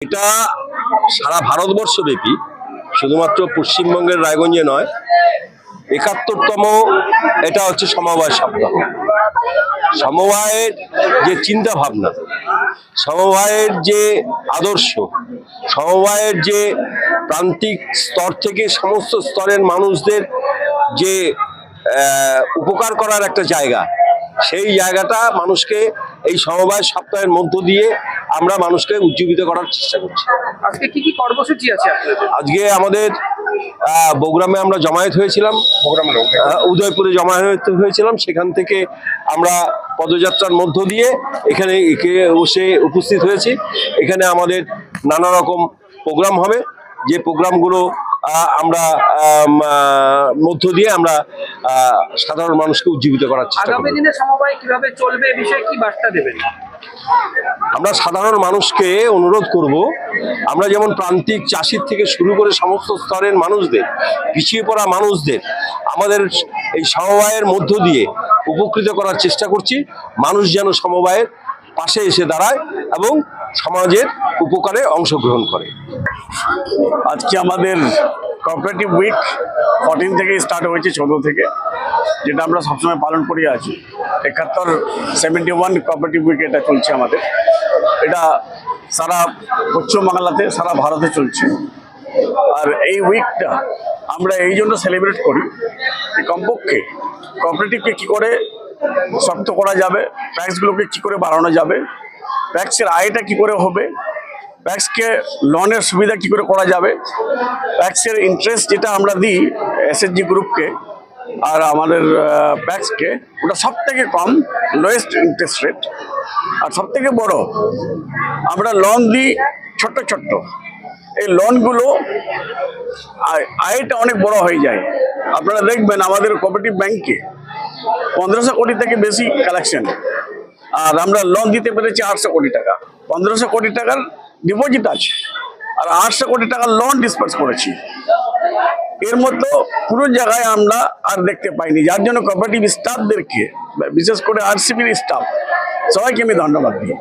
এটা সারা ভারতবর্ষব্যাপী, শুধুমাত্র পশ্চিমবঙ্গের রায়গঞ্জে নয়, ৭১তম এটা হচ্ছে সমবায় সপ্তাহ। সমবায়ের যে চিন্তা ভাবনা, সমবায়ের যে আদর্শ, সমবায়ের যে প্রান্তিক স্তর থেকে সমস্ত স্তরের মানুষদের যে উপকার করার একটা জায়গা, সেই জায়গাটা মানুষকে এই সমবায় সপ্তাহের মধ্য দিয়ে আমরা মানুষকে উজ্জীবিত করার চেষ্টা করছি। আজকে কি কি কর্মসূচি আছে আপনাদের? আজকে আমাদের বগুড়ামে আমরা জমায়েত হয়েছিলাম, উদয়পুরে জমায়েত হয়েছিলাম। সেখান থেকে আমরা পদযাত্রার মধ্য দিয়ে এখানে বসে উপস্থিত হয়েছি। এখানে আমাদের নানা রকম প্রোগ্রাম হবে, যে প্রোগ্রামগুলো আমরা মধ্য দিয়ে আমরা সাধারণ মানুষকে উজ্জীবিত করার চেষ্টা করব। আগামী দিনে সমবায় কিভাবে চলবে, এই বিষয়ে কি বার্তা দেবেন? আমরা সাধারণ মানুষকে অনুরোধ করব, আমরা যেমন প্রান্তিক চাষির থেকে শুরু করে সমস্ত স্তরের মানুষদের, পিছিয়ে পড়া মানুষদের আমাদের এই সমবায়ের মধ্য দিয়ে উপকৃত করার চেষ্টা করছি। মানুষ যেন সমবায়ের পাশে এসে দাঁড়ায় এবং সমাজের উপকারে অংশগ্রহণ করে। আজকে আমাদের কোঅপারেটিভ উইক 14 থেকে স্টার্ট হয়েছে, 14 থেকে, যেটা আমরা সবসময় পালন করে আছি। 71 কোঅপারেটিভ উইক এটা চলছে আমাদের। এটা সারা পশ্চিমবাংলাতে, সারা ভারতে চলছে। আর এই উইকটা আমরা এই জন্য সেলিব্রেট করি যে কমপক্ষে কোঅপারেটিভকে কী করে শক্ত করা যাবে, ট্যাক্সগুলোকে কী করে বাড়ানো যাবে, ট্যাক্সের আয়টা কী করে হবে, ট্যাক্সকে লোনের সুবিধা কী করে করা যাবে, ট্যাক্সের ইন্টারেস্ট যেটা আমরা দিই এসএসজি গ্রুপকে আর আমাদের ট্যাক্সকে, ওটা সব থেকে কম, লোয়েস্ট ইন্টারেস্ট রেট। আর সব থেকে বড়, আমরা লোন দিই ছোট্ট ছোট্ট। এই লোনগুলো আয়টা অনেক বড় হয়ে যায়। আপনারা দেখবেন আমাদের কোঅপারেটিভ ব্যাংকে 1500 কোটি থেকে বেশি কালেকশন, আর আমরা লোন দিতে পেরেছি 800 কোটি টাকা। 1500 কোটি টাকার ডিপোজিট আছে আর 800 কোটি টাকার লোন ডিসপার্স করেছি। এর মতো পুরো জায়গায় আমরা আর দেখতে পাইনি, যার জন্য কোঅপারেটিভ স্টাফদেরকে, বিশেষ করে আরসিবির স্টাফ, সবাইকে আমি ধন্যবাদ দিই।